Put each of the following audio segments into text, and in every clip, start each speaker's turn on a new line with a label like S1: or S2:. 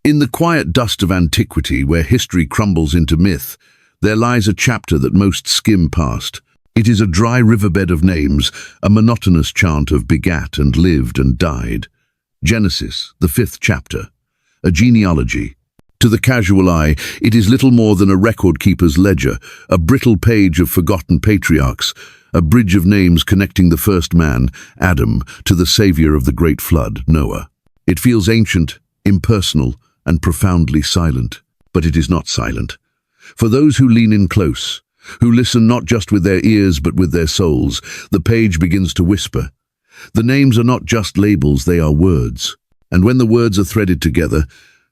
S1: In the quiet dust of antiquity, where history crumbles into myth, there lies a chapter that most skim past. It is a dry riverbed of names, a monotonous chant of begat and lived and died. Genesis, the 5th chapter. A genealogy. To the casual eye, it is little more than a record-keeper's ledger, a brittle page of forgotten patriarchs, a bridge of names connecting the first man, Adam, to the savior of the great flood, Noah. It feels ancient, impersonal, and profoundly silent. But it is not silent. For those who lean in close, who listen not just with their ears but with their souls, the page begins to whisper. The names are not just labels, they are words. And when the words are threaded together,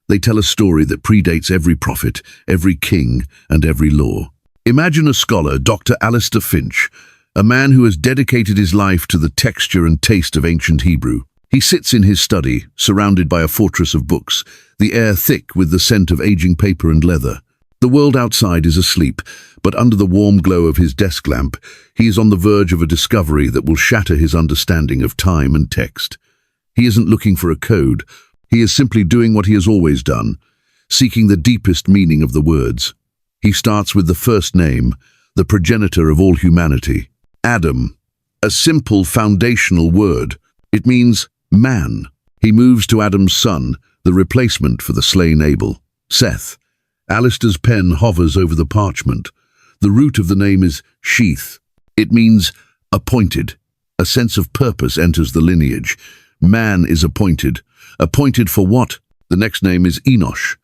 S1: they tell a story that predates every prophet, every king, and every law. Imagine a scholar, Dr. Alistair Finch, a man who has dedicated his life to the texture and taste of ancient Hebrew. He sits in his study, surrounded by a fortress of books, the air thick with the scent of aging paper and leather. The world outside is asleep, but under the warm glow of his desk lamp, he is on the verge of a discovery that will shatter his understanding of time and text. He isn't looking for a code. He is simply doing what he has always done, seeking the deepest meaning of the words. He starts with the first name, the progenitor of all humanity. Adam, a simple foundational word. It means man. He moves to Adam's son, the replacement for the slain Abel. Seth. Alistair's pen hovers over the parchment. The root of the name is sheath. It means appointed. A sense of purpose enters the lineage. Man is appointed. Appointed for what? The next name is Enosh.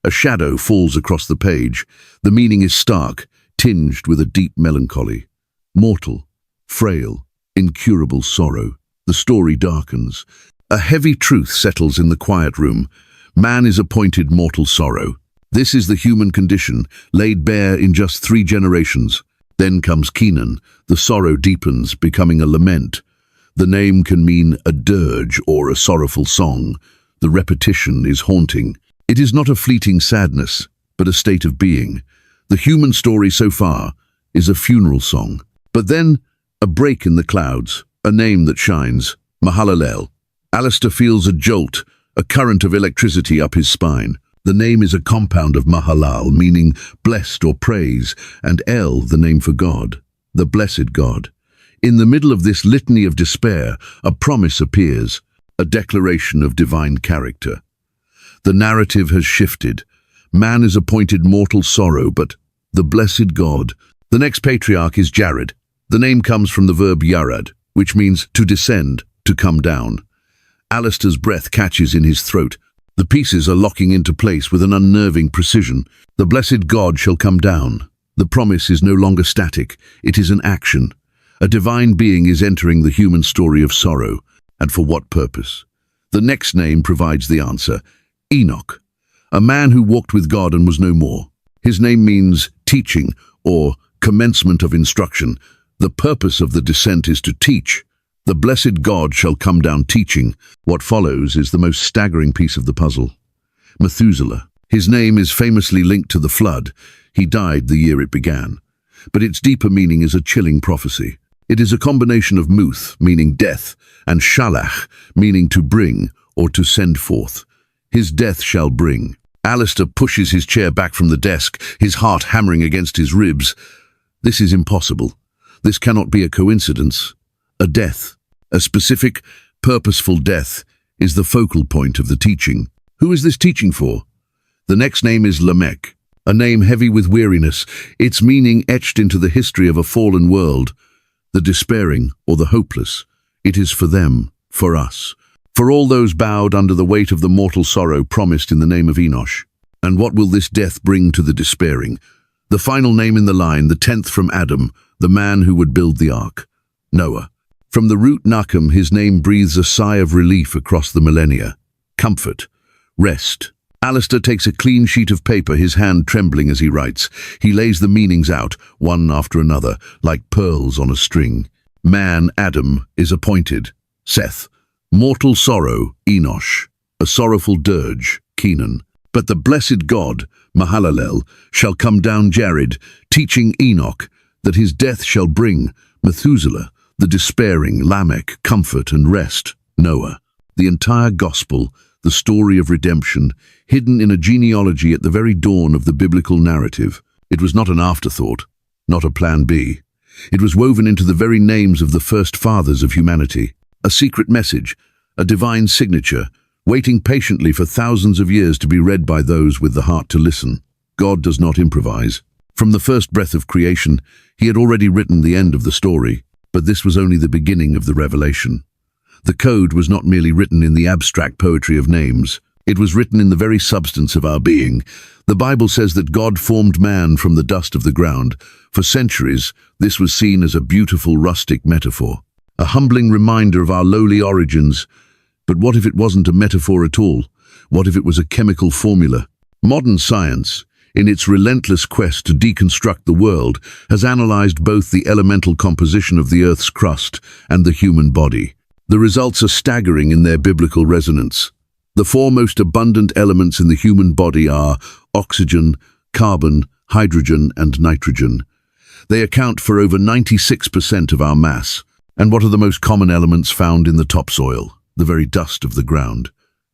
S1: A shadow falls across the page. The meaning is stark, tinged with a deep melancholy. Mortal, frail, incurable sorrow. The story darkens. A heavy truth settles in the quiet room. Man is appointed mortal sorrow. This is the human condition, laid bare in just 3 generations. Then comes Kenan. The sorrow deepens, becoming a lament. The name can mean a dirge or a sorrowful song. The repetition is haunting. It is not a fleeting sadness, but a state of being. The human story so far is a funeral song. But then, a break in the clouds, a name that shines, Mahalalel. Alistair feels a jolt, a current of electricity up his spine. The name is a compound of Mahalal, meaning blessed or praise, and El, the name for God, the blessed God. In the middle of this litany of despair, a promise appears, a declaration of divine character. The narrative has shifted. Man is appointed mortal sorrow, but the blessed God. The next patriarch is Jared. The name comes from the verb yarad, which means to descend, to come down. Alistair's breath catches in his throat. The pieces are locking into place with an unnerving precision. The blessed God shall come down. The promise is no longer static. It is an action. A divine being is entering the human story of sorrow. And for what purpose? The next name provides the answer. Enoch, a man who walked with God and was no more. His name means teaching or commencement of instruction. The purpose of the descent is to teach. The blessed God shall come down teaching. What follows is the most staggering piece of the puzzle. Methuselah. His name is famously linked to the flood. He died the year it began. But its deeper meaning is a chilling prophecy. It is a combination of muth, meaning death, and shalach, meaning to bring or to send forth. His death shall bring. Alistair pushes his chair back from the desk, his heart hammering against his ribs. This is impossible. This cannot be a coincidence. A death, a specific, purposeful death, is the focal point of the teaching. Who is this teaching for? The next name is Lamech, a name heavy with weariness, its meaning etched into the history of a fallen world. The despairing or the hopeless. It is for them, for us, for all those bowed under the weight of the mortal sorrow promised in the name of Enosh. And what will this death bring to the despairing? The final name in the line, the 10th from Adam, the man who would build the ark. Noah. From the root Nachem, his name breathes a sigh of relief across the millennia. Comfort. Rest. Alistair takes a clean sheet of paper, his hand trembling as he writes. He lays the meanings out, one after another, like pearls on a string. Man, Adam, is appointed. Seth. Mortal sorrow, Enosh. A sorrowful dirge, Kenan. But the blessed God, Mahalalel, shall come down Jared, teaching Enoch that his death shall bring Methuselah, the despairing, Lamech, comfort and rest, Noah. The entire gospel, the story of redemption, hidden in a genealogy at the very dawn of the biblical narrative. It was not an afterthought, not a plan B. It was woven into the very names of the first fathers of humanity. A secret message, a divine signature, waiting patiently for thousands of years to be read by those with the heart to listen. God does not improvise. From the first breath of creation, he had already written the end of the story, but this was only the beginning of the revelation. The code was not merely written in the abstract poetry of names. It was written in the very substance of our being. The Bible says that God formed man from the dust of the ground. For centuries, this was seen as a beautiful rustic metaphor, a humbling reminder of our lowly origins. But what if it wasn't a metaphor at all? What if it was a chemical formula? Modern science, in its relentless quest to deconstruct the world, has analyzed both the elemental composition of the Earth's crust and the human body. The results are staggering in their biblical resonance. The four most abundant elements in the human body are oxygen, carbon, hydrogen, and nitrogen. They account for over 96% of our mass. And what are the most common elements found in the topsoil, the very dust of the ground?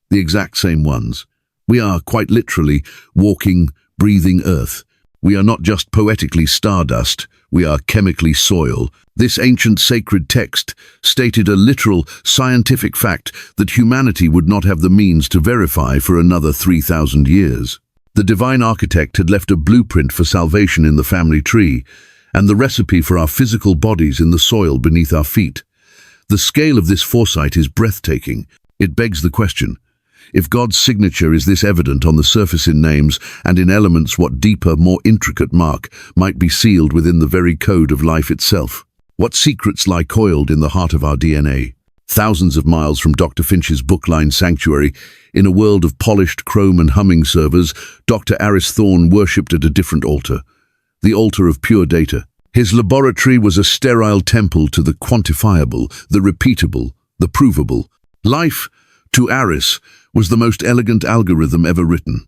S1: The exact same ones. We are, quite literally, walking, breathing earth. We are not just poetically stardust, we are chemically soil. This ancient sacred text stated a literal, scientific fact that humanity would not have the means to verify for another 3,000 years. The divine architect had left a blueprint for salvation in the family tree, and the recipe for our physical bodies in the soil beneath our feet. The scale of this foresight is breathtaking. It begs the question, if God's signature is this evident on the surface in names and in elements, what deeper, more intricate mark might be sealed within the very code of life itself? What secrets lie coiled in the heart of our DNA? Thousands of miles from Dr. Finch's book-lined sanctuary, in a world of polished chrome and humming servers, Dr. Aris Thorne worshipped at a different altar, the altar of pure data. His laboratory was a sterile temple to the quantifiable, the repeatable, the provable. Life, to Aris, was the most elegant algorithm ever written.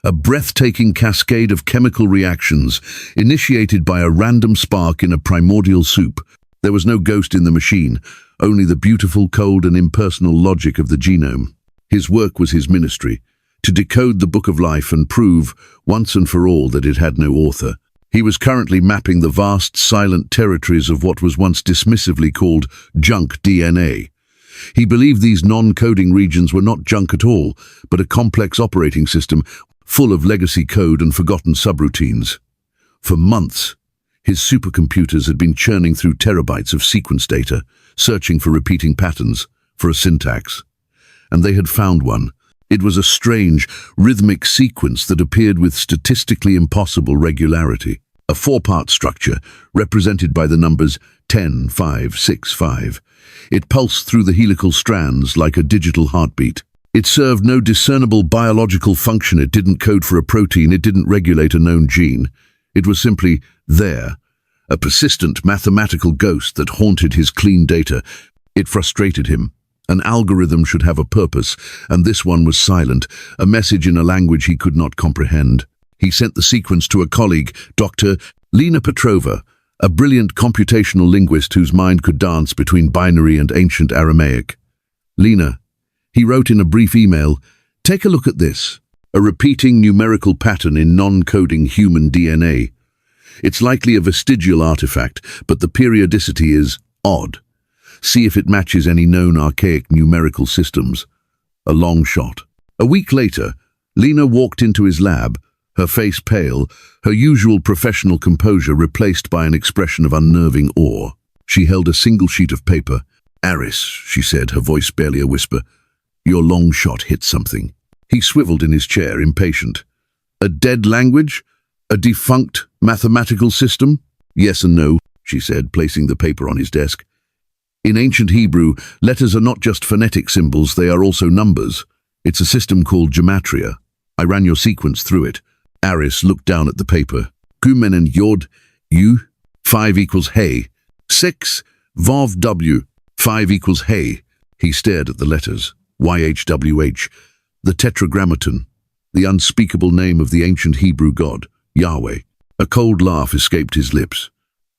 S1: A breathtaking cascade of chemical reactions initiated by a random spark in a primordial soup. There was no ghost in the machine, only the beautiful, cold and impersonal logic of the genome. His work was his ministry, to decode the book of life and prove, once and for all, that it had no author. He was currently mapping the vast, silent territories of what was once dismissively called junk DNA. He believed these non-coding regions were not junk at all, but a complex operating system full of legacy code and forgotten subroutines. For months, his supercomputers had been churning through terabytes of sequence data, searching for repeating patterns, for a syntax. And they had found one. It was a strange, rhythmic sequence that appeared with statistically impossible regularity. A four-part structure, represented by the numbers 10, 5, 6, 5. It pulsed through the helical strands like a digital heartbeat. It served no discernible biological function. It didn't code for a protein. It didn't regulate a known gene. It was simply there, a persistent mathematical ghost that haunted his clean data. It frustrated him. An algorithm should have a purpose, and this one was silent, a message in a language he could not comprehend. He sent the sequence to a colleague, Dr. Lena Petrova, a brilliant computational linguist whose mind could dance between binary and ancient Aramaic. Lena, he wrote in a brief email, take a look at this, a repeating numerical pattern in non-coding human DNA. It's likely a vestigial artifact, but the periodicity is odd. See if it matches any known archaic numerical systems. A long shot. A week later, Lena walked into his lab, her face pale, her usual professional composure replaced by an expression of unnerving awe. She held a single sheet of paper. Aris, she said, her voice barely a whisper, your long shot hit something. He swiveled in his chair, impatient. A dead language? A defunct mathematical system? Yes and no, she said, placing the paper on his desk. In ancient Hebrew, letters are not just phonetic symbols, they are also numbers. It's a system called gematria. I ran your sequence through it. Aris looked down at the paper. Gumen and Yod, U, 5 equals hey. 6, Vav W, 5 equals hey. He stared at the letters. YHWH, the tetragrammaton, the unspeakable name of the ancient Hebrew god, Yahweh. A cold laugh escaped his lips.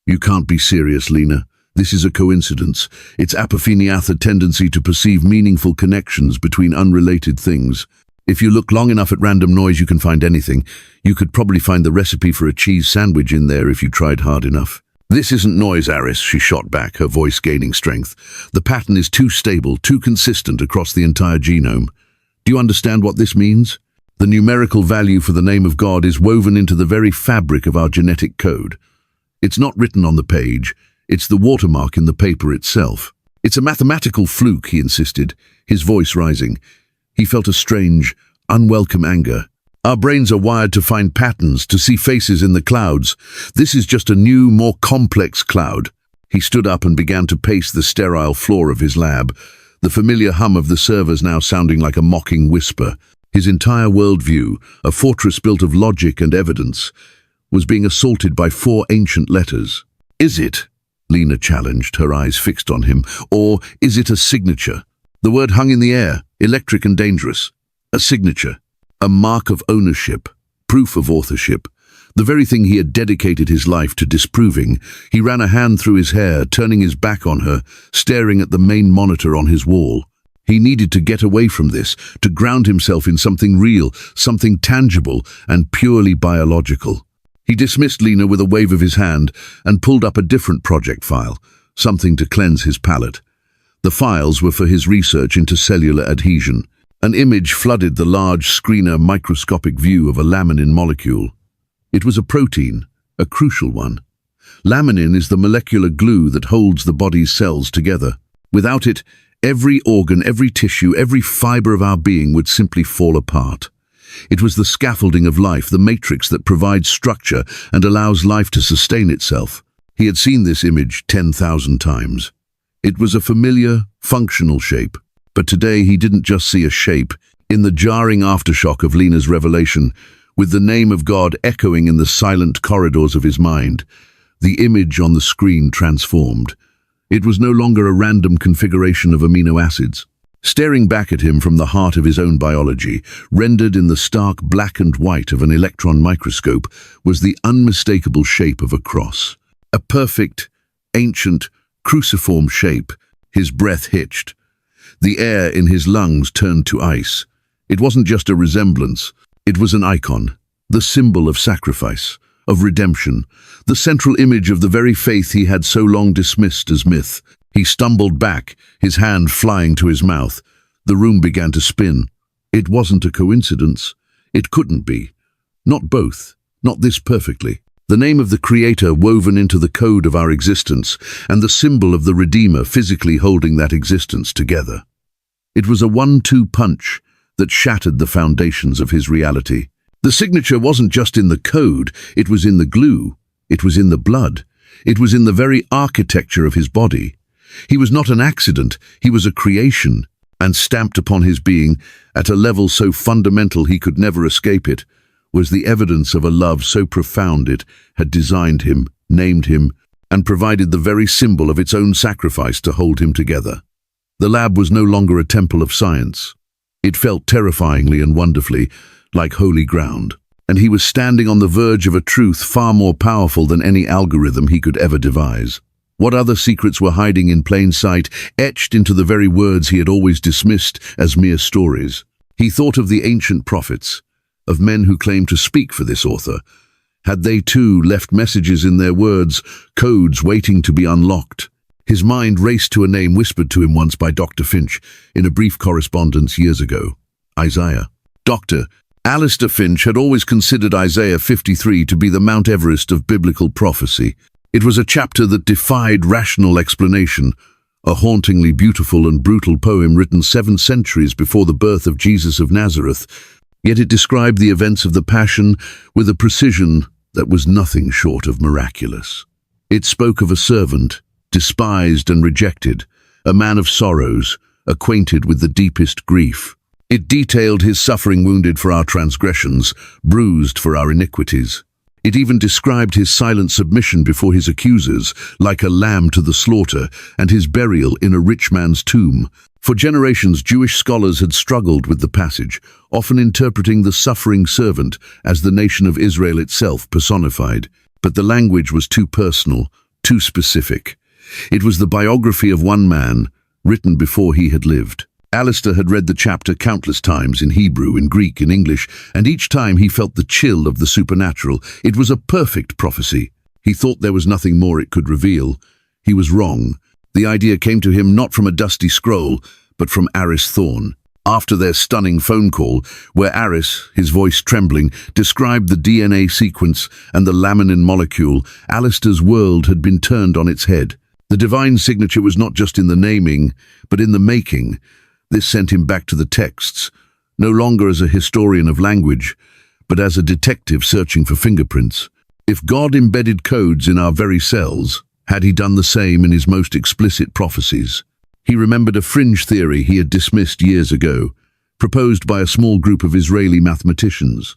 S1: You can't be serious, Lena. This is a coincidence. It's apopheniath, a tendency to perceive meaningful connections between unrelated things. If you look long enough at random noise, you can find anything. You could probably find the recipe for a cheese sandwich in there if you tried hard enough. This isn't noise, Aris, she shot back, her voice gaining strength. The pattern is too stable, too consistent across the entire genome. Do you understand what this means? The numerical value for the name of God is woven into the very fabric of our genetic code. It's not written on the page, it's the watermark in the paper itself. It's a mathematical fluke, he insisted, his voice rising. He felt a strange, unwelcome anger. Our brains are wired to find patterns, to see faces in the clouds. This is just a new, more complex cloud. He stood up and began to pace the sterile floor of his lab, the familiar hum of the servers now sounding like a mocking whisper. His entire worldview, a fortress built of logic and evidence, was being assaulted by 4 ancient letters. Is it, Lena challenged, her eyes fixed on him, or is it a signature? The word hung in the air, electric and dangerous. A signature. A mark of ownership, proof of authorship, the very thing he had dedicated his life to disproving. He ran a hand through his hair, turning his back on her, staring at the main monitor on his wall. He needed to get away from this, to ground himself in something real, something tangible and purely biological. He dismissed Lena with a wave of his hand and pulled up a different project file, something to cleanse his palate. The files were for his research into cellular adhesion. An image flooded the large screener microscopic view of a laminin molecule. It was a protein, a crucial one. Laminin is the molecular glue that holds the body's cells together. Without it, every organ, every tissue, every fiber of our being would simply fall apart. It was the scaffolding of life, the matrix that provides structure and allows life to sustain itself. He had seen this image 10,000 times. It was a familiar, functional shape. But today he didn't just see a shape. In the jarring aftershock of Lena's revelation, with the name of God echoing in the silent corridors of his mind, the image on the screen transformed. It was no longer a random configuration of amino acids. Staring back at him from the heart of his own biology, rendered in the stark black and white of an electron microscope, was the unmistakable shape of a cross. A perfect, ancient, cruciform shape. His breath hitched. The air in his lungs turned to ice. It wasn't just a resemblance, it was an icon, the symbol of sacrifice, of redemption, the central image of the very faith he had so long dismissed as myth. He stumbled back, his hand flying to his mouth. The room began to spin. It wasn't a coincidence. It couldn't be. Not both, not this perfectly. The name of the Creator woven into the code of our existence, and the symbol of the Redeemer physically holding that existence together. It was a 1-2 punch that shattered the foundations of his reality. The signature wasn't just in the code, it was in the glue, it was in the blood, it was in the very architecture of his body. He was not an accident, he was a creation, and stamped upon his being, at a level so fundamental he could never escape it, was the evidence of a love so profound it had designed him, named him, and provided the very symbol of its own sacrifice to hold him together. The lab was no longer a temple of science. It felt terrifyingly and wonderfully like holy ground, and he was standing on the verge of a truth far more powerful than any algorithm he could ever devise. What other secrets were hiding in plain sight, etched into the very words he had always dismissed as mere stories? He thought of the ancient prophets, of men who claimed to speak for this author. Had they too left messages in their words, codes waiting to be unlocked? His mind raced to a name whispered to him once by Dr. Finch in a brief correspondence years ago. Isaiah. Dr. Alistair Finch had always considered Isaiah 53 to be the Mount Everest of biblical prophecy. It was a chapter that defied rational explanation, a hauntingly beautiful and brutal poem written 7 centuries before the birth of Jesus of Nazareth. Yet it described the events of the Passion with a precision that was nothing short of miraculous. It spoke of a servant, despised and rejected, a man of sorrows, acquainted with the deepest grief. It detailed his suffering, wounded for our transgressions, bruised for our iniquities. It even described his silent submission before his accusers, like a lamb to the slaughter, and his burial in a rich man's tomb. For generations, Jewish scholars had struggled with the passage, often interpreting the suffering servant as the nation of Israel itself personified. But the language was too personal, too specific. It was the biography of one man, written before he had lived. Alistair had read the chapter countless times in Hebrew, in Greek, in English, and each time he felt the chill of the supernatural. It was a perfect prophecy. He thought there was nothing more it could reveal. He was wrong. The idea came to him not from a dusty scroll, but from Aris Thorne. After their stunning phone call, where Aris, his voice trembling, described the DNA sequence and the laminin molecule, Alistair's world had been turned on its head. The divine signature was not just in the naming, but in the making. This sent him back to the texts, no longer as a historian of language, but as a detective searching for fingerprints. If God embedded codes in our very cells, had he done the same in his most explicit prophecies? He remembered a fringe theory he had dismissed years ago, proposed by a small group of Israeli mathematicians.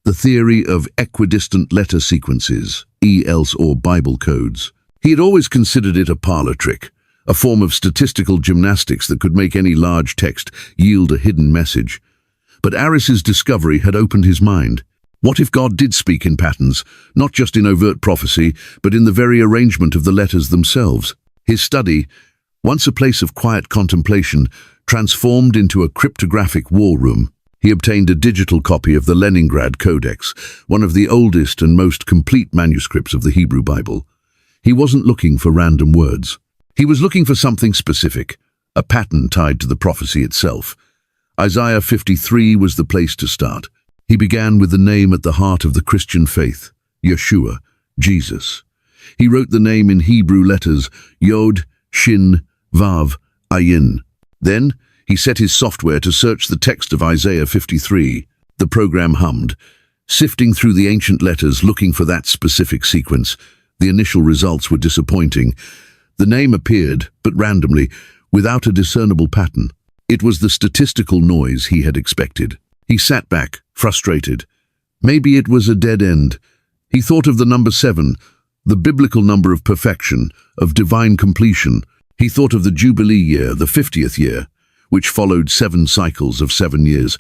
S1: The theory of equidistant letter sequences, else or Bible codes. He had always considered it a parlor trick, a form of statistical gymnastics that could make any large text yield a hidden message. But Aris's discovery had opened his mind. What if God did speak in patterns, not just in overt prophecy, but in the very arrangement of the letters themselves? His study, once a place of quiet contemplation, transformed into a cryptographic war room. He obtained a digital copy of the Leningrad Codex, one of the oldest and most complete manuscripts of the Hebrew Bible. He wasn't looking for random words. He was looking for something specific, a pattern tied to the prophecy itself. Isaiah 53 was the place to start. He began with the name at the heart of the Christian faith, Yeshua, Jesus. He wrote the name in Hebrew letters, Yod, Shin, Vav, Ayin. Then, he set his software to search the text of Isaiah 53. The program hummed, sifting through the ancient letters looking for that specific sequence. The initial results were disappointing. The name appeared, but randomly, without a discernible pattern. It was the statistical noise he had expected. He sat back, frustrated. Maybe it was a dead end. He thought of the number 7, the biblical number of perfection, of divine completion. He thought of the Jubilee year, the 50th year, which followed 7 cycles of 7 years,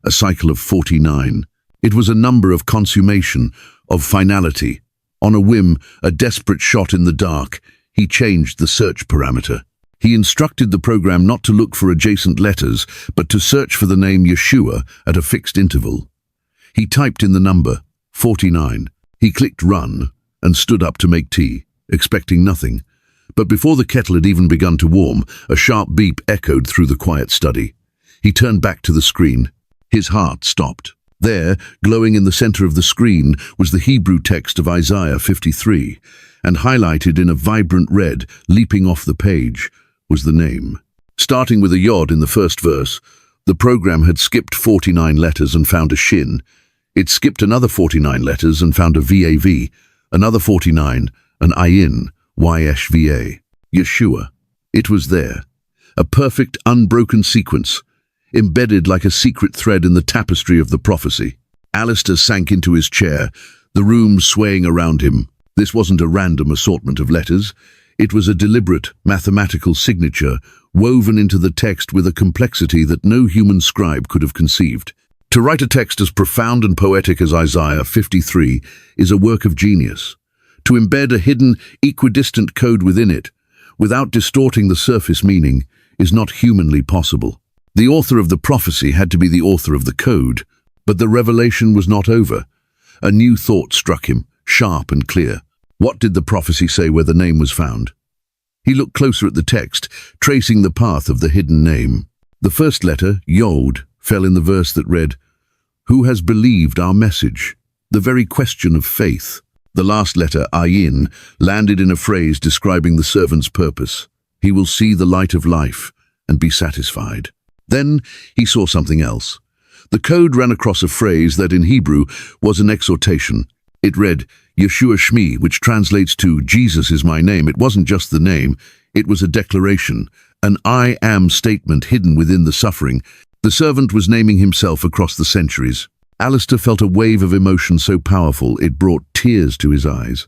S1: a cycle of 49. It was a number of consummation, of finality. On a whim, a desperate shot in the dark, he changed the search parameter. He instructed the program not to look for adjacent letters, but to search for the name Yeshua at a fixed interval. He typed in the number, 49. He clicked run and stood up to make tea, expecting nothing. But before the kettle had even begun to warm, a sharp beep echoed through the quiet study. He turned back to the screen. His heart stopped. There, glowing in the center of the screen, was the Hebrew text of Isaiah 53, and highlighted in a vibrant red, leaping off the page, was the name. Starting with a yod in the first verse, the program had skipped 49 letters and found a shin. It skipped another 49 letters and found a vav, another 49, an ayin, yshva, Yeshua. It was there. A perfect, unbroken sequence, embedded like a secret thread in the tapestry of the prophecy. Alistair sank into his chair, the room swaying around him. This wasn't a random assortment of letters. It was a deliberate, mathematical signature, woven into the text with a complexity that no human scribe could have conceived. To write a text as profound and poetic as Isaiah 53 is a work of genius. To embed a hidden, equidistant code within it, without distorting the surface meaning, is not humanly possible. The author of the prophecy had to be the author of the code, but the revelation was not over. A new thought struck him, sharp and clear. What did the prophecy say where the name was found? He looked closer at the text, tracing the path of the hidden name. The first letter, Yod, fell in the verse that read, "Who has believed our message?" The very question of faith. The last letter, Ayin, landed in a phrase describing the servant's purpose. He will see the light of life and be satisfied. Then he saw something else. The code ran across a phrase that in Hebrew was an exhortation. It read, Yeshua Shmi, which translates to Jesus is my name. It wasn't just the name, it was a declaration, an I am statement hidden within the suffering. The servant was naming himself across the centuries. Alistair felt a wave of emotion so powerful it brought tears to his eyes.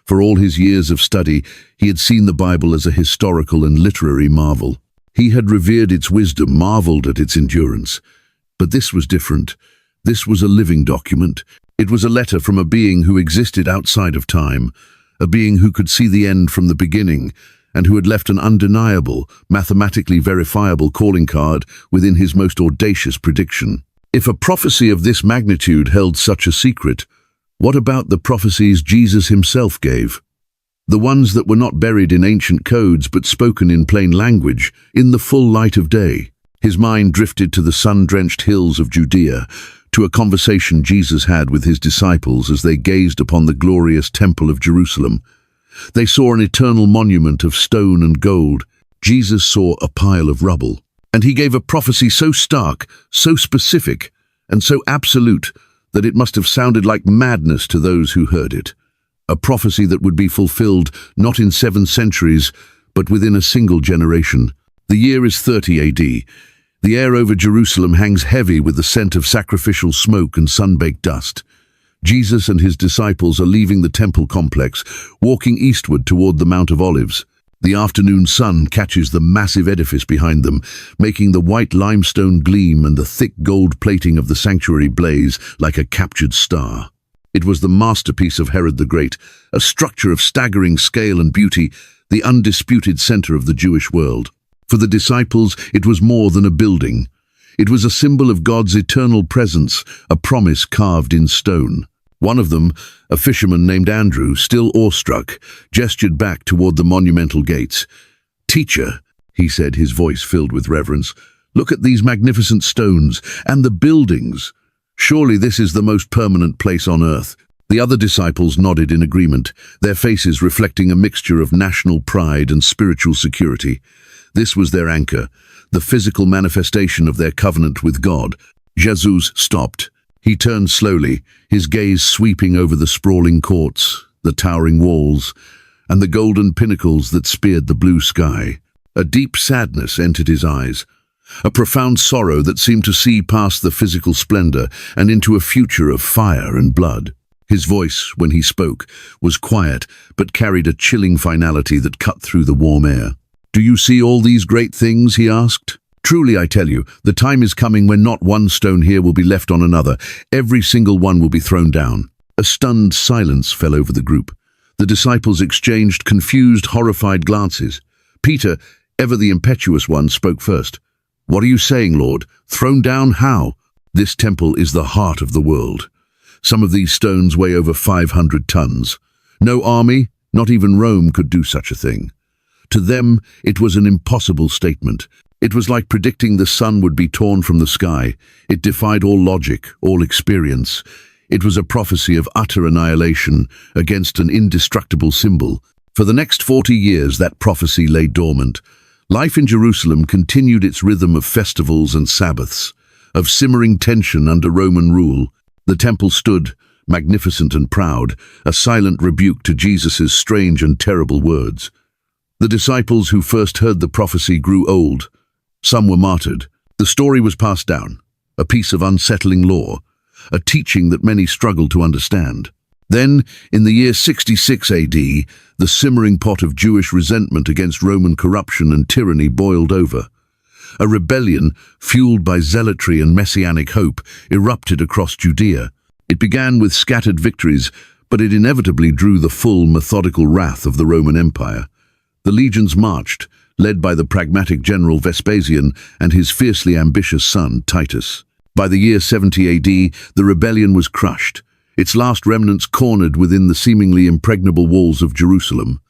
S1: For all his years of study, he had seen the Bible as a historical and literary marvel. He had revered its wisdom, marveled at its endurance. But this was different. This was a living document. It was a letter from a being who existed outside of time, a being who could see the end from the beginning, and who had left an undeniable, mathematically verifiable calling card within his most audacious prediction. If a prophecy of this magnitude held such a secret, what about the prophecies Jesus himself gave? The ones that were not buried in ancient codes but spoken in plain language, in the full light of day. His mind drifted to the sun-drenched hills of Judea, to a conversation Jesus had with his disciples as they gazed upon the glorious Temple of Jerusalem. They saw an eternal monument of stone and gold. Jesus saw a pile of rubble. And he gave a prophecy so stark, so specific, and so absolute that it must have sounded like madness to those who heard it. A prophecy that would be fulfilled not in 7 centuries, but within a single generation. The year is 30 AD. The air over Jerusalem hangs heavy with the scent of sacrificial smoke and sun-baked dust. Jesus and his disciples are leaving the temple complex, walking eastward toward the Mount of Olives. The afternoon sun catches the massive edifice behind them, making the white limestone gleam and the thick gold plating of the sanctuary blaze like a captured star. It was the masterpiece of Herod the Great, a structure of staggering scale and beauty, the undisputed center of the Jewish world. For the disciples, it was more than a building. It was a symbol of God's eternal presence, a promise carved in stone. One of them, a fisherman named Andrew, still awestruck, gestured back toward the monumental gates. "Teacher," he said, his voice filled with reverence, "look at these magnificent stones and the buildings. Surely this is the most permanent place on earth." The other disciples nodded in agreement, their faces reflecting a mixture of national pride and spiritual security. This was their anchor, the physical manifestation of their covenant with God. Jesus stopped. He turned slowly, his gaze sweeping over the sprawling courts, the towering walls, and the golden pinnacles that speared the blue sky. A deep sadness entered his eyes, a profound sorrow that seemed to see past the physical splendor and into a future of fire and blood. His voice, when he spoke, was quiet but carried a chilling finality that cut through the warm air. "Do you see all these great things?" he asked. "Truly, I tell you, the time is coming when not one stone here will be left on another. Every single one will be thrown down." A stunned silence fell over the group. The disciples exchanged confused, horrified glances. Peter, ever the impetuous one, spoke first. "What are you saying, Lord? Thrown down how? This temple is the heart of the world. Some of these stones weigh over 500 tons. No army, not even Rome, could do such a thing." To them, it was an impossible statement. It was like predicting the sun would be torn from the sky. It defied all logic, all experience. It was a prophecy of utter annihilation against an indestructible symbol. For the next 40 years, that prophecy lay dormant. Life in Jerusalem continued its rhythm of festivals and Sabbaths, of simmering tension under Roman rule. The temple stood, magnificent and proud, a silent rebuke to Jesus' strange and terrible words. The disciples who first heard the prophecy grew old. Some were martyred. The story was passed down, a piece of unsettling lore, a teaching that many struggled to understand. Then, in the year 66 AD, the simmering pot of Jewish resentment against Roman corruption and tyranny boiled over. A rebellion, fueled by zealotry and messianic hope, erupted across Judea. It began with scattered victories, but it inevitably drew the full, methodical wrath of the Roman Empire. The legions marched, led by the pragmatic general Vespasian and his fiercely ambitious son, Titus. By the year 70 AD, the rebellion was crushed, its last remnants cornered within the seemingly impregnable walls of Jerusalem.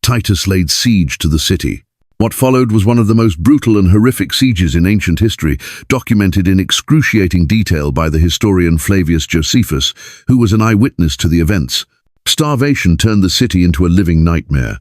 S1: Titus laid siege to the city. What followed was one of the most brutal and horrific sieges in ancient history, documented in excruciating detail by the historian Flavius Josephus, who was an eyewitness to the events. Starvation turned the city into a living nightmare.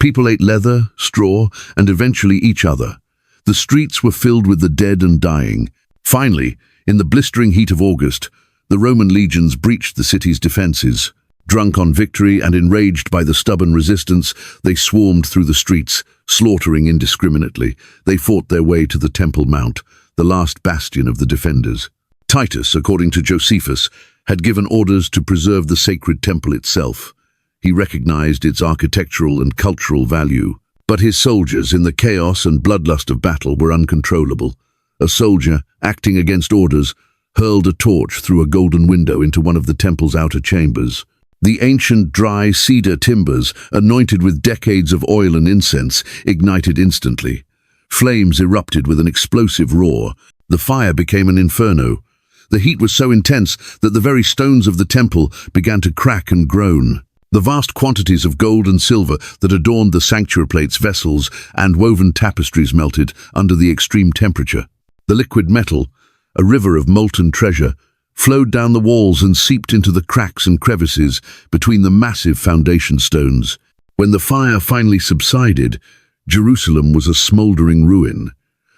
S1: People ate leather, straw, and eventually each other. The streets were filled with the dead and dying. Finally, in the blistering heat of August, the Roman legions breached the city's defenses. Drunk on victory and enraged by the stubborn resistance, they swarmed through the streets, slaughtering indiscriminately. They fought their way to the Temple Mount, the last bastion of the defenders. Titus, according to Josephus, had given orders to preserve the sacred temple itself. He recognized its architectural and cultural value. But his soldiers, in the chaos and bloodlust of battle, were uncontrollable. A soldier, acting against orders, hurled a torch through a golden window into one of the temple's outer chambers. The ancient dry cedar timbers, anointed with decades of oil and incense, ignited instantly. Flames erupted with an explosive roar. The fire became an inferno. The heat was so intense that the very stones of the temple began to crack and groan. The vast quantities of gold and silver that adorned the sanctuary plates, vessels, and woven tapestries melted under the extreme temperature. The liquid metal, a river of molten treasure, flowed down the walls and seeped into the cracks and crevices between the massive foundation stones. When the fire finally subsided, Jerusalem was a smoldering ruin.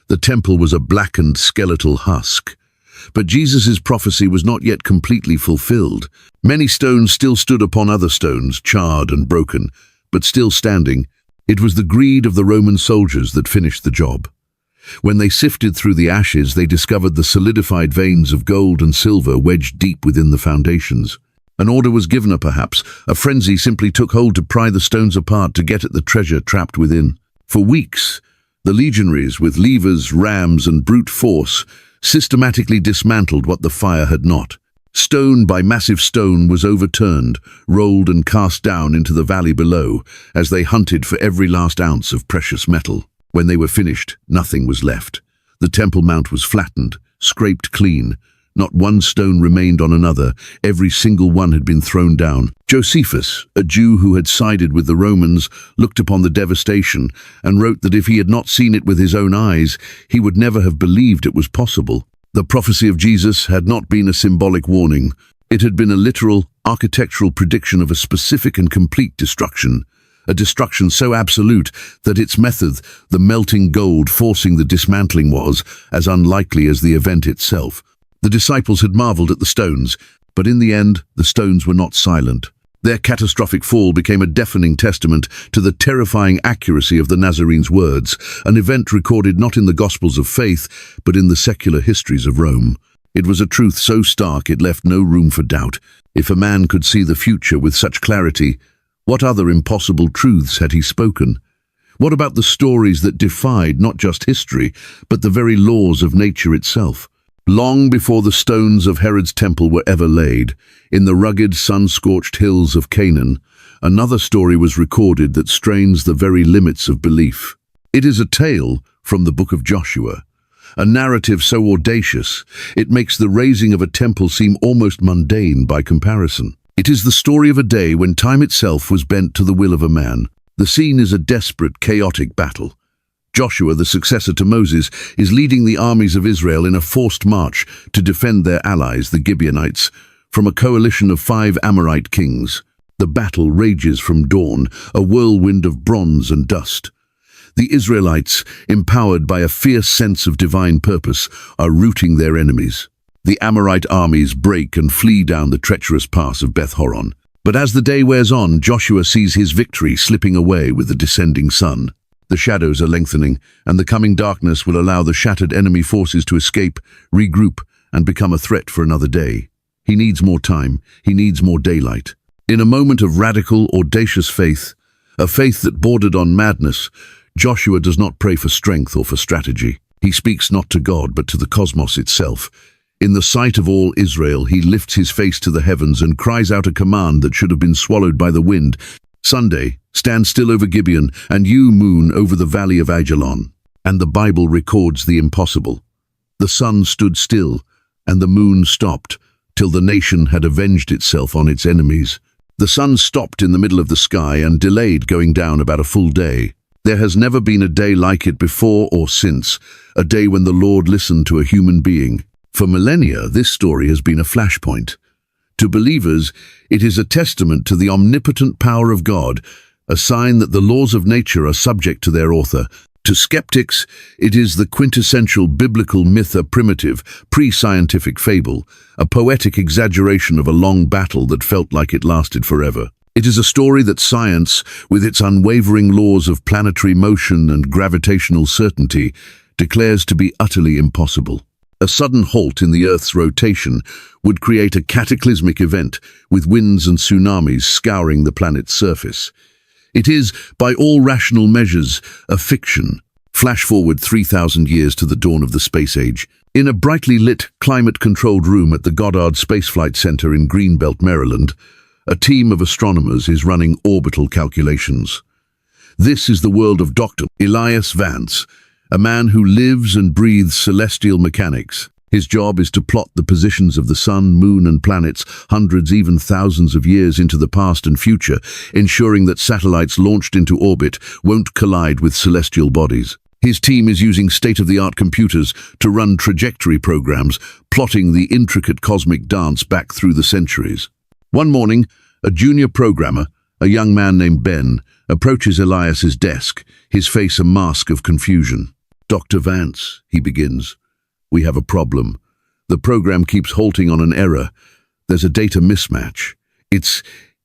S1: The temple was a blackened skeletal husk. But Jesus' prophecy was not yet completely fulfilled. Many stones still stood upon other stones, charred and broken, but still standing. It was the greed of the Roman soldiers that finished the job. When they sifted through the ashes, they discovered the solidified veins of gold and silver wedged deep within the foundations. An order was given, perhaps. A frenzy simply took hold to pry the stones apart to get at the treasure trapped within. For weeks, the legionaries, with levers, rams, and brute force, systematically dismantled what the fire had not. Stone by massive stone was overturned, rolled and cast down into the valley below, as they hunted for every last ounce of precious metal. When they were finished, nothing was left. The Temple Mount was flattened, scraped clean. Not one stone remained on another. Every single one had been thrown down. Josephus, a Jew who had sided with the Romans, looked upon the devastation and wrote that if he had not seen it with his own eyes, he would never have believed it was possible. The prophecy of Jesus had not been a symbolic warning. It had been a literal, architectural prediction of a specific and complete destruction. A destruction so absolute that its method, the melting gold forcing the dismantling, was as unlikely as the event itself. The disciples had marveled at the stones, but in the end, the stones were not silent. Their catastrophic fall became a deafening testament to the terrifying accuracy of the Nazarene's words, an event recorded not in the Gospels of faith, but in the secular histories of Rome. It was a truth so stark it left no room for doubt. If a man could see the future with such clarity, what other impossible truths had he spoken? What about the stories that defied not just history, but the very laws of nature itself? Long before the stones of Herod's temple were ever laid, in the rugged, sun-scorched hills of Canaan, another story was recorded that strains the very limits of belief. It is a tale from the book of Joshua, a narrative so audacious it makes the raising of a temple seem almost mundane by comparison. It is the story of a day when time itself was bent to the will of a man. The scene is a desperate, chaotic battle. Joshua, the successor to Moses, is leading the armies of Israel in a forced march to defend their allies, the Gibeonites, from a coalition of 5 Amorite kings. The battle rages from dawn, a whirlwind of bronze and dust. The Israelites, empowered by a fierce sense of divine purpose, are routing their enemies. The Amorite armies break and flee down the treacherous pass of Beth Horon. But as the day wears on, Joshua sees his victory slipping away with the descending sun. The shadows are lengthening, and the coming darkness will allow the shattered enemy forces to escape, regroup, and become a threat for another day. He needs more time. He needs more daylight. In a moment of radical, audacious faith, a faith that bordered on madness, Joshua does not pray for strength or for strategy. He speaks not to God, but to the cosmos itself. In the sight of all Israel, he lifts his face to the heavens and cries out a command that should have been swallowed by the wind. Sunday, stand still over Gibeon, and you, moon, over the valley of Ajalon. And the Bible records the impossible. The sun stood still, and the moon stopped, till the nation had avenged itself on its enemies. The sun stopped in the middle of the sky and delayed going down about a full day. There has never been a day like it before or since, a day when the Lord listened to a human being. For millennia, this story has been a flashpoint. To believers, it is a testament to the omnipotent power of God, a sign that the laws of nature are subject to their author. To skeptics, it is the quintessential biblical myth, a primitive, pre-scientific fable, a poetic exaggeration of a long battle that felt like it lasted forever. It is a story that science, with its unwavering laws of planetary motion and gravitational certainty, declares to be utterly impossible. A sudden halt in the Earth's rotation would create a cataclysmic event, with winds and tsunamis scouring the planet's surface. It is, by all rational measures, a fiction. Flash forward 3,000 years to the dawn of the space age. In a brightly lit, climate-controlled room at the Goddard Space Flight Center in Greenbelt, Maryland, A team of astronomers is running orbital calculations. This is the world of Dr. Elias Vance, a man who lives and breathes celestial mechanics. His job is to plot the positions of the sun, moon and planets hundreds, even thousands of years into the past and future, ensuring that satellites launched into orbit won't collide with celestial bodies. His team is using state-of-the-art computers to run trajectory programs, plotting the intricate cosmic dance back through the centuries. One morning, a junior programmer, a young man named Ben, approaches Elias's desk, his face a mask of confusion. "Dr. Vance," he begins, "we have a problem. The program keeps halting on an error. There's a data mismatch. It's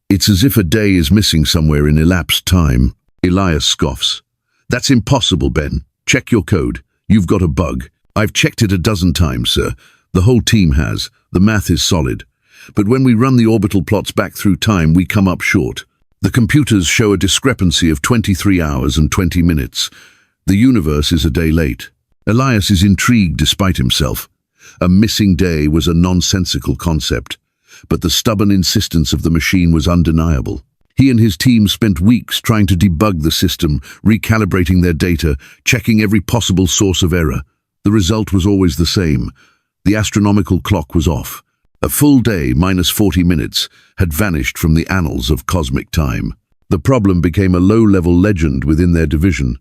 S1: as if a day is missing somewhere in elapsed time." Elias scoffs. "That's impossible, Ben. Check your code. You've got a bug." "I've checked it a dozen times, sir. The whole team has. The math is solid. But when we run the orbital plots back through time, we come up short. The computers show a discrepancy of 23 hours and 20 minutes. The universe is a day late." Elias is intrigued despite himself. A missing day was a nonsensical concept, but the stubborn insistence of the machine was undeniable. He and his team spent weeks trying to debug the system, recalibrating their data, checking every possible source of error. The result was always the same. The astronomical clock was off. A full day minus 40 minutes had vanished from the annals of cosmic time. The problem became a low-level legend within their division,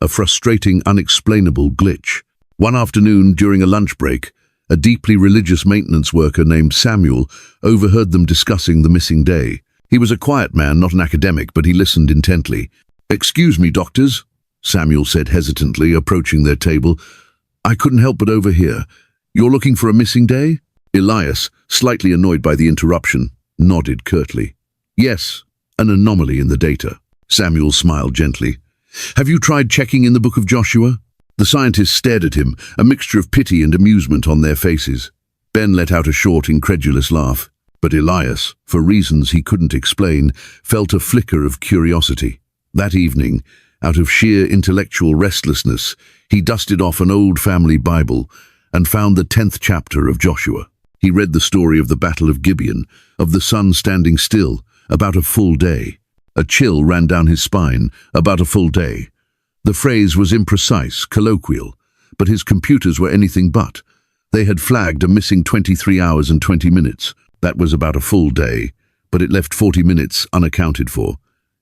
S1: a frustrating, unexplainable glitch. One afternoon, during a lunch break, a deeply religious maintenance worker named Samuel overheard them discussing the missing day. He was a quiet man, not an academic, but he listened intently. "Excuse me, doctors," Samuel said hesitantly, approaching their table. "I couldn't help but overhear. You're looking for a missing day?" Elias, slightly annoyed by the interruption, nodded curtly. "Yes, an anomaly in the data." Samuel smiled gently. "Have you tried checking in the book of Joshua?" The scientists stared at him, a mixture of pity and amusement on their faces. Ben let out a short, incredulous laugh, but Elias, for reasons he couldn't explain, felt a flicker of curiosity. That evening, out of sheer intellectual restlessness, he dusted off an old family Bible and found the 10th chapter of Joshua. He read the story of the Battle of Gibeon, of the sun standing still, about a full day. A chill ran down his spine, about a full day. The phrase was imprecise, colloquial, but his computers were anything but. They had flagged a missing 23 hours and 20 minutes. That was about a full day, but it left 40 minutes unaccounted for.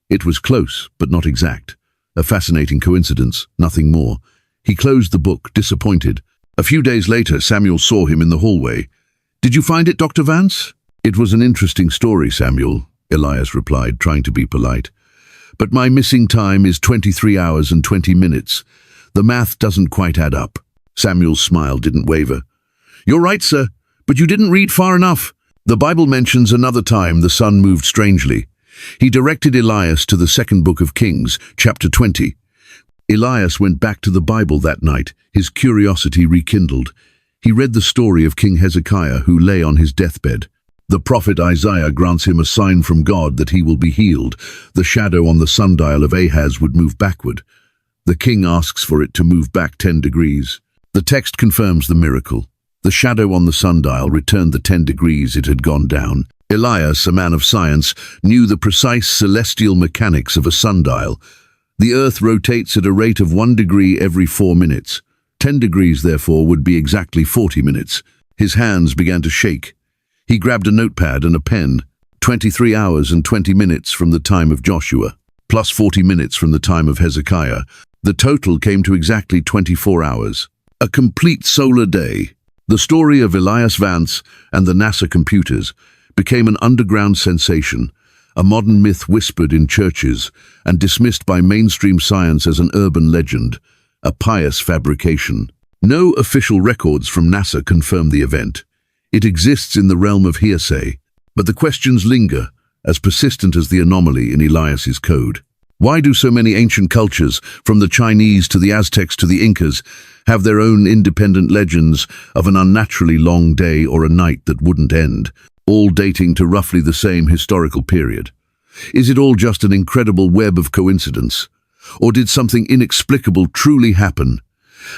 S1: It was close, but not exact. A fascinating coincidence, nothing more. He closed the book, disappointed. A few days later, Samuel saw him in the hallway. "Did you find it, Dr. Vance?" "It was an interesting story, Samuel," Elias replied, trying to be polite. "But my missing time is 23 hours and 20 minutes. The math doesn't quite add up." Samuel's smile didn't waver. "You're right, sir, but you didn't read far enough. The Bible mentions another time the sun moved strangely." He directed Elias to the second book of Kings, chapter 20. Elias went back to the Bible that night, his curiosity rekindled. He read the story of King Hezekiah, who lay on his deathbed. The prophet Isaiah grants him a sign from God that he will be healed. The shadow on the sundial of Ahaz would move backward. The king asks for it to move back 10 degrees. The text confirms the miracle. The shadow on the sundial returned the 10 degrees it had gone down. Elias, a man of science, knew the precise celestial mechanics of a sundial. The earth rotates at a rate of 1 degree every 4 minutes. 10 degrees, therefore, would be exactly 40 minutes. His hands began to shake. He grabbed a notepad and a pen. 23 hours and 20 minutes from the time of Joshua, plus 40 minutes from the time of Hezekiah. The total came to exactly 24 hours. A complete solar day. The story of Elias Vance and the NASA computers became an underground sensation, a modern myth whispered in churches and dismissed by mainstream science as an urban legend, a pious fabrication. No official records from NASA confirm the event. It exists in the realm of hearsay, but the questions linger, as persistent as the anomaly in Elias's code. Why do so many ancient cultures, from the Chinese to the Aztecs to the Incas, have their own independent legends of an unnaturally long day or a night that wouldn't end, all dating to roughly the same historical period? Is it all just an incredible web of coincidence? Or did something inexplicable truly happen?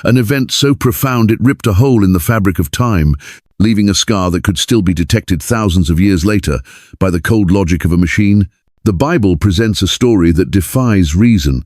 S1: An event so profound it ripped a hole in the fabric of time, leaving a scar that could still be detected thousands of years later by the cold logic of a machine. The Bible presents a story that defies reason,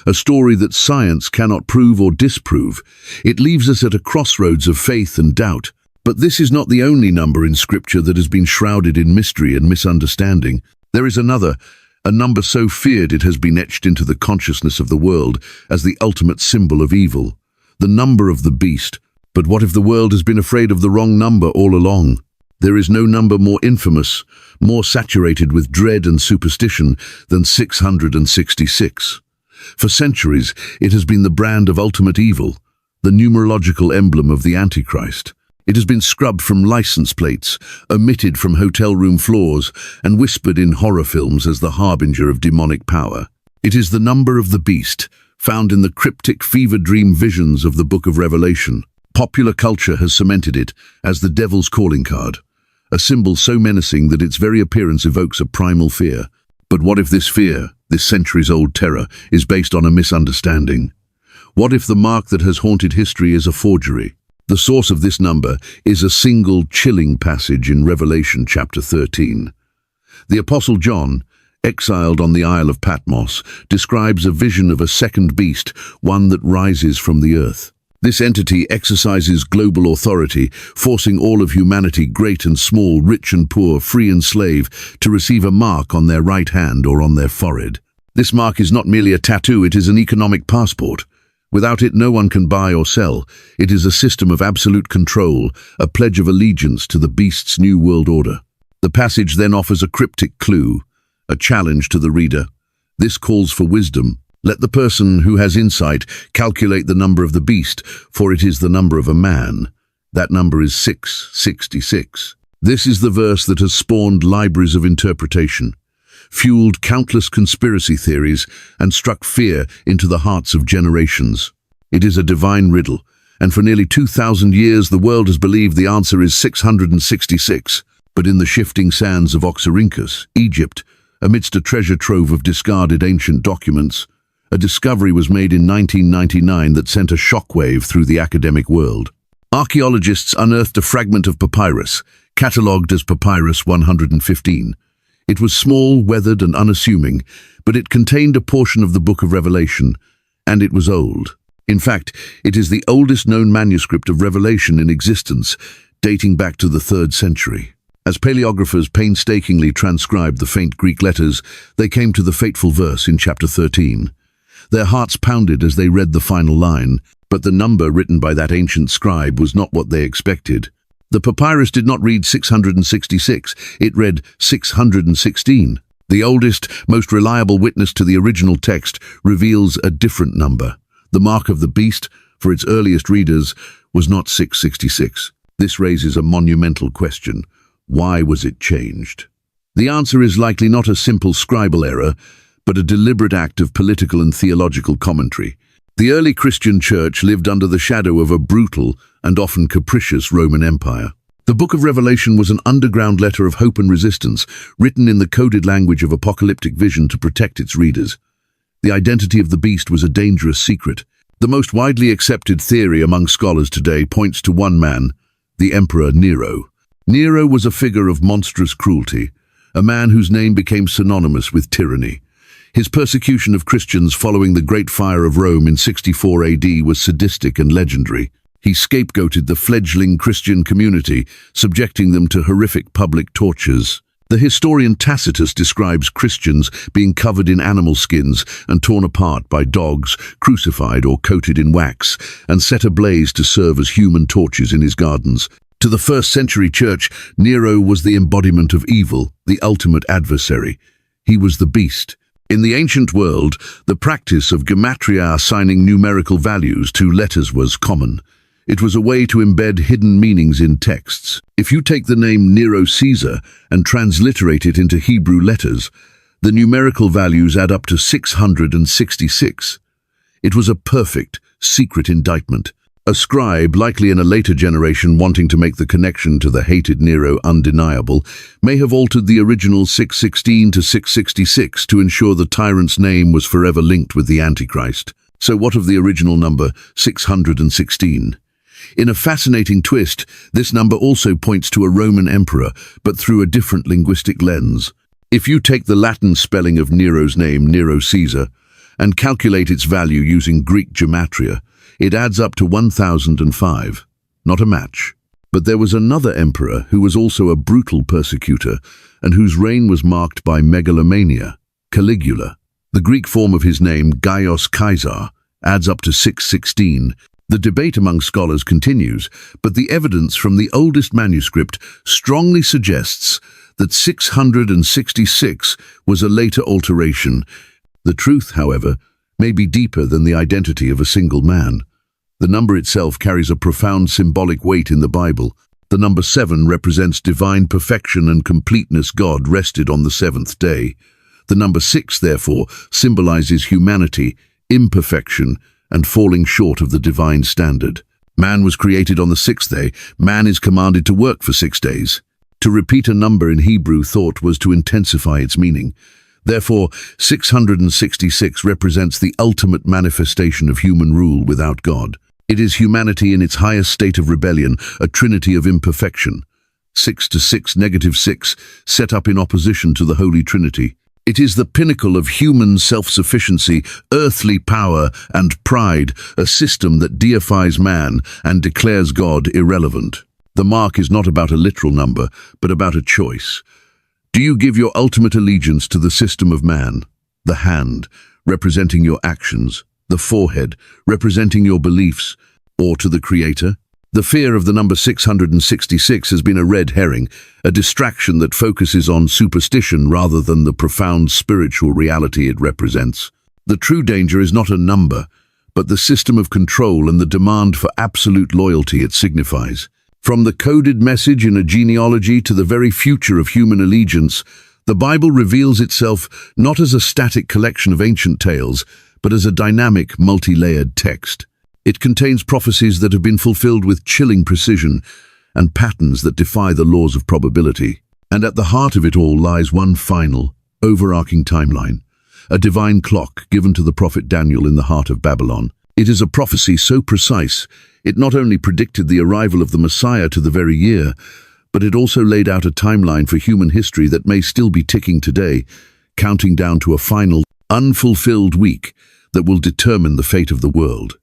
S1: a story that science cannot prove or disprove. It leaves us at a crossroads of faith and doubt. But this is not the only number in Scripture that has been shrouded in mystery and misunderstanding. There is another, a number so feared it has been etched into the consciousness of the world as the ultimate symbol of evil, the number of the beast. But what if the world has been afraid of the wrong number all along? There is no number more infamous, more saturated with dread and superstition than 666. For centuries, it has been the brand of ultimate evil, the numerological emblem of the Antichrist. It has been scrubbed from license plates, omitted from hotel room floors, and whispered in horror films as the harbinger of demonic power. It is the number of the beast, found in the cryptic fever dream visions of the Book of Revelation. Popular culture has cemented it as the devil's calling card, a symbol so menacing that its very appearance evokes a primal fear. But what if this fear, this centuries-old terror, is based on a misunderstanding? What if the mark that has haunted history is a forgery? The source of this number is a single chilling passage in Revelation chapter 13. The Apostle John, exiled on the Isle of Patmos, describes a vision of a second beast, one that rises from the earth. This entity exercises global authority, forcing all of humanity, great and small, rich and poor, free and slave, to receive a mark on their right hand or on their forehead. This mark is not merely a tattoo, it is an economic passport. Without it, no one can buy or sell. It is a system of absolute control, a pledge of allegiance to the beast's new world order. The passage then offers a cryptic clue, a challenge to the reader. This calls for wisdom. Let the person who has insight calculate the number of the beast, for it is the number of a man. That number is 666. This is the verse that has spawned libraries of interpretation, fueled countless conspiracy theories, and struck fear into the hearts of generations. It is a divine riddle, and for nearly 2,000 years the world has believed the answer is 666. But in the shifting sands of Oxyrhynchus, Egypt, amidst a treasure trove of discarded ancient documents, a discovery was made in 1999 that sent a shockwave through the academic world. Archaeologists unearthed a fragment of papyrus, catalogued as Papyrus 115. It was small, weathered, and unassuming, but it contained a portion of the Book of Revelation, and it was old. In fact, it is the oldest known manuscript of Revelation in existence, dating back to the 3rd century. As paleographers painstakingly transcribed the faint Greek letters, they came to the fateful verse in chapter 13. Their hearts pounded as they read the final line, but the number written by that ancient scribe was not what they expected. The papyrus did not read 666, it read 616. The oldest, most reliable witness to the original text reveals a different number. The mark of the beast, for its earliest readers, was not 666. This raises a monumental question. Why was it changed? The answer is likely not a simple scribal error, but a deliberate act of political and theological commentary. The early Christian church lived under the shadow of a brutal and often capricious Roman Empire. The Book of Revelation was an underground letter of hope and resistance, written in the coded language of apocalyptic vision to protect its readers. The identity of the beast was a dangerous secret. The most widely accepted theory among scholars today points to one man, the Emperor Nero. Nero was a figure of monstrous cruelty, a man whose name became synonymous with tyranny. His persecution of Christians following the Great Fire of Rome in 64 AD was sadistic and legendary. He scapegoated the fledgling Christian community, subjecting them to horrific public tortures. The historian Tacitus describes Christians being covered in animal skins and torn apart by dogs, crucified or coated in wax, and set ablaze to serve as human torches in his gardens. To the 1st century church, Nero was the embodiment of evil, the ultimate adversary. He was the beast. In the ancient world, the practice of gematria, assigning numerical values to letters, was common. It was a way to embed hidden meanings in texts. If you take the name Nero Caesar and transliterate it into Hebrew letters, the numerical values add up to 666. It was a perfect, secret indictment. A scribe, likely in a later generation wanting to make the connection to the hated Nero undeniable, may have altered the original 616 to 666 to ensure the tyrant's name was forever linked with the Antichrist. So what of the original number, 616? In a fascinating twist, this number also points to a Roman emperor, but through a different linguistic lens. If you take the Latin spelling of Nero's name, Nero Caesar, and calculate its value using Greek gematria, it adds up to 1005. Not a match. But there was another emperor who was also a brutal persecutor and whose reign was marked by megalomania, Caligula. The Greek form of his name, Gaius Caesar, adds up to 616. The debate among scholars continues, but the evidence from the oldest manuscript strongly suggests that 666 was a later alteration. The truth, however, may be deeper than the identity of a single man. The number itself carries a profound symbolic weight in the Bible. The number 7 represents divine perfection and completeness. God rested on the seventh day. The number 6, therefore, symbolizes humanity, imperfection, and falling short of the divine standard. Man was created on the sixth day. Man is commanded to work for 6 days. To repeat a number in Hebrew thought was to intensify its meaning. Therefore, 666 represents the ultimate manifestation of human rule without God. It is humanity in its highest state of rebellion, a trinity of imperfection. 6 to 6, -6, set up in opposition to the Holy Trinity. It is the pinnacle of human self-sufficiency, earthly power, and pride, a system that deifies man and declares God irrelevant. The mark is not about a literal number, but about a choice. Do you give your ultimate allegiance to the system of man, the hand, representing your actions, the forehead, representing your beliefs, or to the Creator? The fear of the number 666 has been a red herring, a distraction that focuses on superstition rather than the profound spiritual reality it represents. The true danger is not a number, but the system of control and the demand for absolute loyalty it signifies. From the coded message in a genealogy to the very future of human allegiance, the Bible reveals itself not as a static collection of ancient tales, but as a dynamic, multi-layered text. It contains prophecies that have been fulfilled with chilling precision and patterns that defy the laws of probability. And at the heart of it all lies one final, overarching timeline, a divine clock given to the prophet Daniel in the heart of Babylon. It is a prophecy so precise, it not only predicted the arrival of the Messiah to the very year, but it also laid out a timeline for human history that may still be ticking today, counting down to a final, unfulfilled week that will determine the fate of the world.